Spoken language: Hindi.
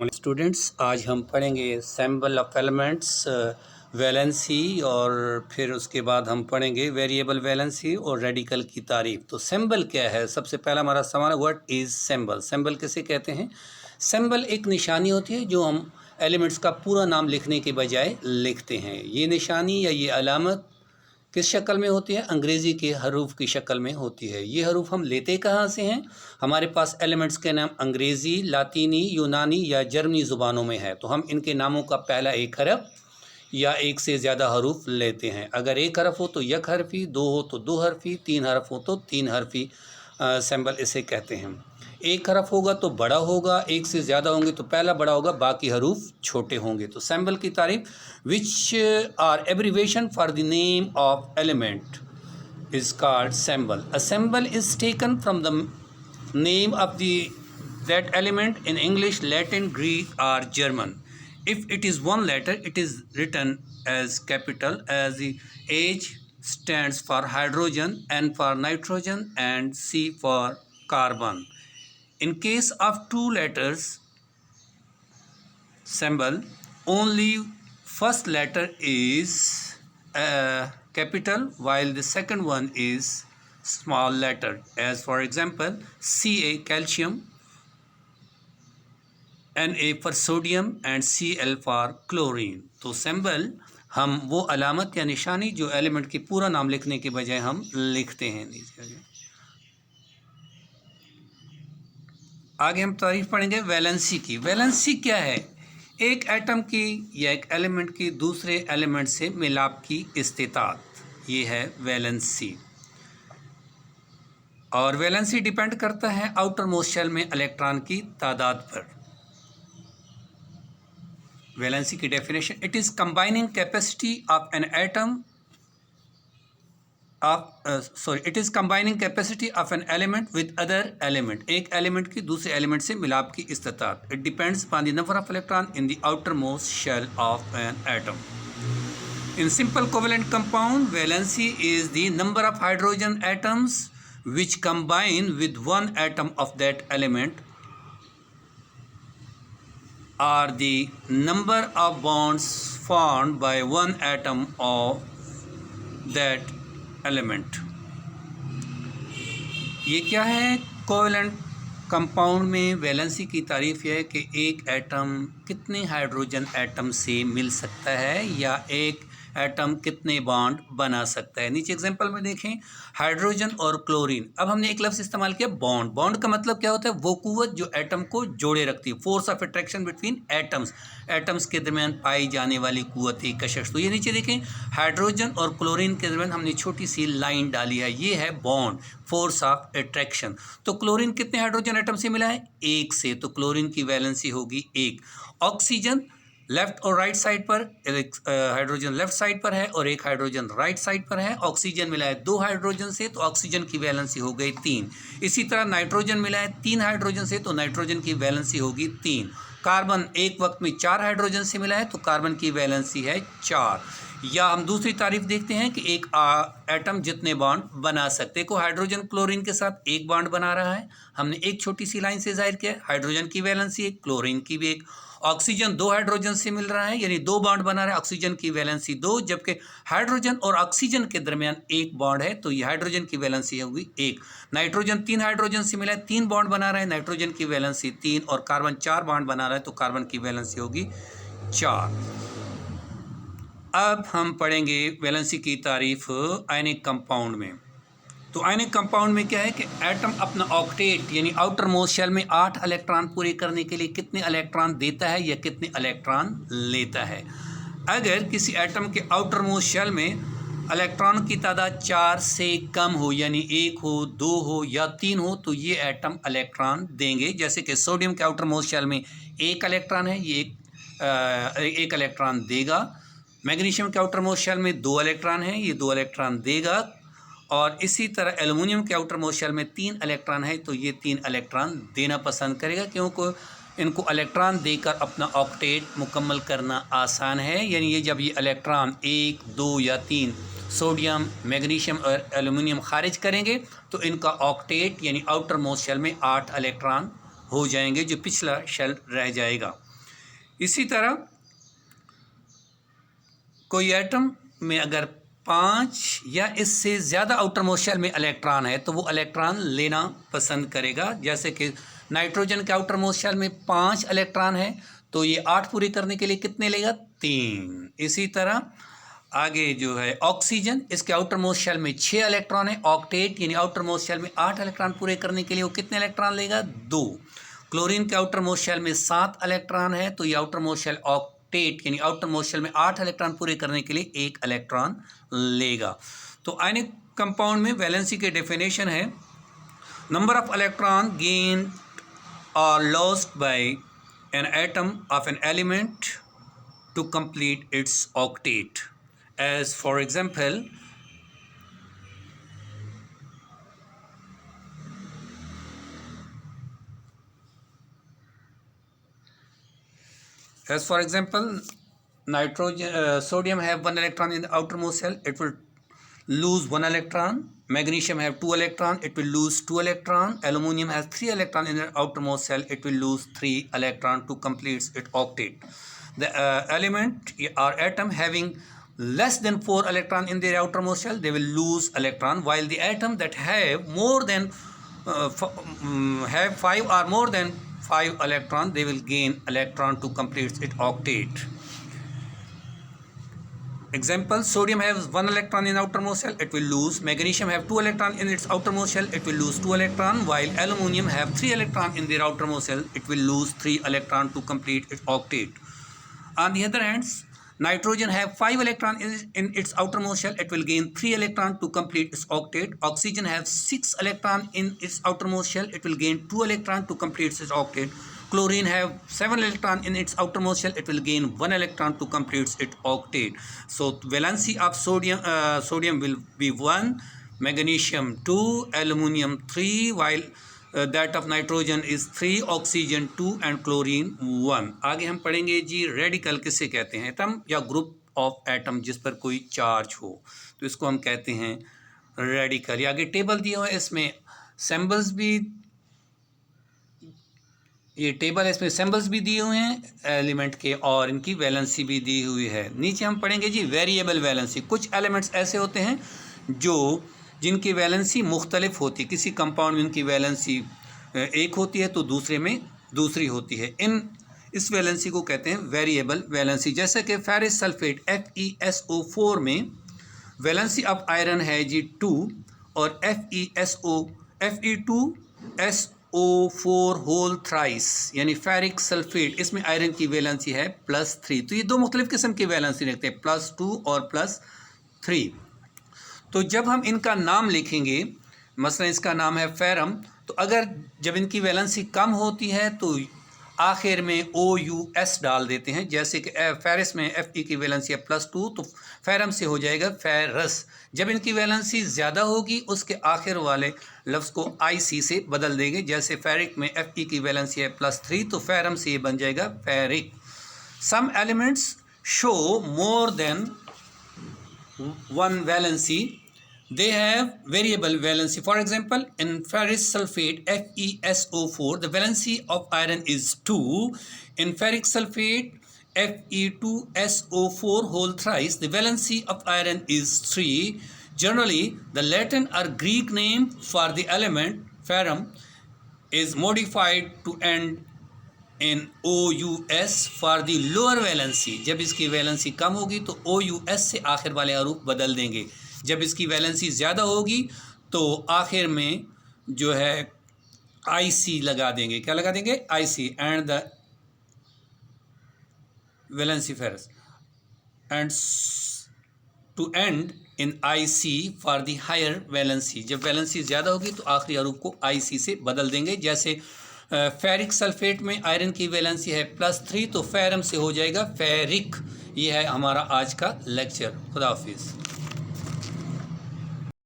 स्टूडेंट्स, आज हम पढ़ेंगे सैम्बल ऑफ एलिमेंट्स, वैलेंसी, और फिर उसके बाद हम पढ़ेंगे वेरिएबल वैलेंसी और रेडिकल की तारीफ। तो सैम्बल क्या है? सबसे पहला हमारा सवाल है, व्हाट इज़ सैम्बल? सैम्बल किसे कहते हैं? सैम्बल एक निशानी होती है जो हम एलिमेंट्स का पूरा नाम लिखने के बजाय लिखते हैं। ये निशानी या ये अलामत किस शक्ल में होती है? अंग्रेज़ी के हरूफ की शक्ल में होती है। ये हरूफ हम लेते कहाँ से हैं? हमारे पास एलिमेंट्स के नाम अंग्रेज़ी, लातीनी, यूनानी या जर्मनी ज़ुबानों में है, तो हम इनके नामों का पहला एक हरफ या एक से ज़्यादा हरूफ लेते हैं। अगर एक हरफ हो तो यक हरफी, दो हो तो दो हरफी, तीन हरफ हो तो तीन हरफी सैम्बल इसे कहते हैं। एक हरफ होगा तो बड़ा होगा, एक से ज़्यादा होंगे तो पहला बड़ा होगा, बाकी हरूफ छोटे होंगे। तो सैम्बल की तारीफ, which are abbreviation for the name of element is called symbol. A symbol is taken from the name of that element in English, Latin, Greek, or German. If it is one letter, it is written as capital, as the H stands for hydrogen, N for nitrogen, and C for carbon. In case of two letters symbol, only first letter is capital while the second one is small letter, as for example Ca calcium, Na for sodium, and Cl for chlorine. तो सिंबल हम वो अलामत या निशानी जो एलिमेंट की पूरा नाम लिखने के बजाय हम लिखते हैं। आगे हम तारीफ पढ़ेंगे वैलेंसी की। वैलेंसी क्या है? एक एटम की या एक एलिमेंट की दूसरे एलिमेंट से मिलाप की इस्तिताअत, ये है वैलेंसी। और वैलेंसी डिपेंड करता है आउटर मोस्ट शेल में इलेक्ट्रॉन की तादाद पर। वैलेंसी की definition, it is combining capacity of an atom it is combining capacity of an element with other element. एक एलिमेंट की दूसरे एलिमेंट से मिलाप की इस्तिताअत। It depends upon the number of electron in the outermost shell of an atom. In simple covalent compound, valency is the number of hydrogen atoms which combine with one atom of that element, or the number of bonds formed by one atom of that element. ये क्या है? कोवेलेंट कंपाउंड में वैलेंसी की तारीफ यह है कि एक एटम कितने हाइड्रोजन एटम से मिल सकता है या एक एटम कितने बॉन्ड बना सकता है। नीचे एग्जांपल में देखें, हाइड्रोजन और क्लोरीन। अब हमने एक लफ्ज़ इस्तेमाल किया बॉन्ड। बॉन्ड का मतलब क्या होता है? वो कुव्वत जो एटम को जोड़े रखती है, force of attraction between atoms. Atoms के दरमियान पाई जाने वाली कुव्वत ही कशिश। तो ये नीचे देखें, हाइड्रोजन और क्लोरीन के दरमियान हमने छोटी सी लाइन डाली है, ये है बॉन्ड, फोर्स ऑफ अट्रैक्शन। तो क्लोरीन कितने हाइड्रोजन एटम से मिला है? एक से, तो क्लोरीन की वैलेंसी होगी एक। ऑक्सीजन लेफ्ट और राइट साइड पर, एक हाइड्रोजन लेफ्ट साइड पर है और एक हाइड्रोजन राइट साइड पर है। ऑक्सीजन मिला है दो हाइड्रोजन से, तो ऑक्सीजन की वैलेंसी हो गई तीन। इसी तरह नाइट्रोजन मिला है तीन हाइड्रोजन से, तो नाइट्रोजन की वैलेंसी होगी तीन। कार्बन एक वक्त में चार हाइड्रोजन से मिला है, तो कार्बन की वैलेंसी है चार। या हम दूसरी तारीफ देखते हैं कि एक एटम जितने बॉन्ड बना सकते। को हाइड्रोजन क्लोरीन के साथ एक बॉन्ड बना रहा है, हमने एक छोटी सी लाइन से जाहिर किया। हाइड्रोजन की वैलेंसी एक, क्लोरीन की भी एक। ऑक्सीजन दो हाइड्रोजन से मिल रहा है, यानी दो बॉन्ड बना रहा है, ऑक्सीजन की वैलेंसी दो। जबकि हाइड्रोजन और ऑक्सीजन के दरमियान एक बॉन्ड है, तो ये हाइड्रोजन की वैलेंसी होगी एक। नाइट्रोजन तीन हाइड्रोजन से मिला है, तीन बॉन्ड बना रहा है, नाइट्रोजन की वैलेंसी तीन। और कार्बन चार बॉन्ड बना रहा है, तो कार्बन की वैलेंसी होगी चार। अब हम पढ़ेंगे वैलेंसी की तारीफ आयनिक कंपाउंड में। तो आयनिक कंपाउंड में क्या है कि एटम अपना ऑक्टेट यानी आउटर मोस्ट शेल में 8 इलेक्ट्रॉन पूरे करने के लिए कितने इलेक्ट्रॉन देता है या कितने इलेक्ट्रॉन लेता है। अगर किसी एटम के आउटर मोस्ट शेल में इलेक्ट्रॉन की तादाद 4 से कम हो, यानी एक हो, दो हो या तीन हो, तो ये एटम इलेक्ट्रॉन देंगे। जैसे कि सोडियम के आउटर मोस्ट शेल में एक इलेक्ट्रॉन है, ये एक इलेक्ट्रॉन देगा। मैग्नीशियम के आउटर मोस्ट शेल में दो इलेक्ट्रॉन है, ये दो इलेक्ट्रॉन देगा। और इसी तरह एल्युमिनियम के आउटर मोस्ट शेल में तीन इलेक्ट्रॉन है, तो ये तीन इलेक्ट्रॉन देना पसंद करेगा, क्योंकि इनको इलेक्ट्रॉन देकर अपना ऑक्टेट मुकम्मल करना आसान है। यानी ये जब ये इलेक्ट्रॉन एक, दो या तीन सोडियम, मैग्नीशियम और एल्युमिनियम खारिज करेंगे, तो इनका ऑक्टेट यानी आउटर मोस्ट शेल में 8 इलेक्ट्रॉन हो जाएंगे, जो पिछला शेल रह जाएगा। इसी तरह कोई एटम में अगर 5 या इससे ज़्यादा आउटर मोस्ट शेल में इलेक्ट्रॉन है तो वो इलेक्ट्रॉन लेना पसंद करेगा। जैसे कि नाइट्रोजन के आउटर मोस्ट शेल में 5 इलेक्ट्रॉन है तो ये 8 पूरे करने के लिए कितने लेगा? 3। इसी तरह आगे जो है ऑक्सीजन, इसके आउटर मोस्ट शेल में 6 इलेक्ट्रॉन है, ऑक्टेट यानी आउटर मोस्ट शेल में 8 इलेक्ट्रॉन पूरे करने के लिए वो कितने इलेक्ट्रॉन लेगा? 2। क्लोरीन के आउटर मोस्ट शेल में 7 इलेक्ट्रॉन है तो ये आउटर मोस्ट शेल ऑक्टेट यानी आउटर मोस्ट शेल में 8 इलेक्ट्रॉन पूरे करने के लिए 1 इलेक्ट्रॉन लेगा। तो आयनिक कंपाउंड में वैलेंसी के डेफिनेशन है नंबर ऑफ इलेक्ट्रॉन गेन और lost by an atom of an element to complete its octet. As for example, nitrogen, sodium have 1 electron in the outermost shell, it will lose 1 electron. Magnesium have 2 electron, it will lose 2 electron. Aluminium has 3 electron in the outermost shell, it will lose 3 electron to complete its octet. The element or atom having less than 4 electron in their outermost shell, they will lose electron, while the atom that have more than have 5 or more than 5 electron, they will gain electron to complete its octet. Example, sodium has 1 electron in outermost shell, it will lose. Magnesium have 2 electron in its outermost shell, it will lose 2 electron, while aluminium have 3 electron in their outermost shell, it will lose 3 electron to complete its octet. On the other hand, nitrogen have 5 electron in its outermost shell, it will gain 3 electron to complete its octet. Oxygen have 6 electron in its outermost shell, it will gain 2 electron to complete its octet. Chlorine have 7 electron in its outermost shell, it will gain 1 electron to complete its octet. So valency of sodium will be 1, magnesium 2, aluminium 3, while that of nitrogen is 3, oxygen 2 and chlorine 1. आगे हम पढ़ेंगे जी रेडिकल किसे कहते हैं? एटम या ग्रुप ऑफ एटम जिस पर कोई चार्ज हो तो इसको हम कहते हैं रेडिकल। आगे टेबल दिया हुआ है, इसमें सिंबल्स भी, ये टेबल है इसमें सिंबल्स भी दिए हुए हैं एलिमेंट के और इनकी वैलेंसी भी दी हुई है। नीचे हम पढ़ेंगे जी वेरिएबल वैलेंसी। कुछ एलिमेंट्स ऐसे होते हैं जिनकी वैलेंसी मुख्तलिफ होती है। किसी कंपाउंड में इनकी वैलेंसी एक होती है तो दूसरे में दूसरी होती है। इस वैलेंसी को कहते हैं वेरिएबल वैलेंसी। जैसे कि फेरिस सल्फेट FeSO4 में वैलेंसी ऑफ आयरन है जी 2 और Fe2SO4 होल थ्राइस यानी फेरिक सल्फेट, इसमें आयरन की वैलेंसी है +3। तो ये दो मुख्तलिफ किस्म की वैलेंसी रखते हैं, +2 और +3। तो जब हम इनका नाम लिखेंगे, मसलन इसका नाम है फेरम, तो अगर जब इनकी वैलेंसी कम होती है तो आखिर में OUS डाल देते हैं। जैसे कि फेरिस में Fe की वैलेंसी है +2 तो फेरम से हो जाएगा फेरस। जब इनकी वैलेंसी ज़्यादा होगी उसके आखिर वाले लफ्ज़ को IC से बदल देंगे। जैसे फेरिक में Fe की वैलेंसी है +3 तो फेरम से ये बन जाएगा ferric. Some elements show more than one valency, they have variable valency. For example, in ferrous sulfate FeSO4 the valency of iron is 2. In ferric sulfate Fe2SO4 whole thrice the valency of iron is 3. Generally the Latin or Greek name for the element ferrum is modified to end in OUS for the lower valency. जब इसकी वैलेंसी कम होगी तो OUS से आखिर वाले हरूफ बदल देंगे। जब इसकी वैलेंसी ज़्यादा होगी तो आखिर में जो है IC लगा देंगे। क्या लगा देंगे? IC and the valency ferrous and to and in IC for the higher valency. जब वैलेंसी ज़्यादा होगी तो आखिरी हरूफ को IC से बदल देंगे। जैसे फेरिक सल्फेट में आयरन की वैलेंसी है +3 तो फेरम से हो जाएगा फेरिक। ये है हमारा आज का लेक्चर। खुदा हाफिज़।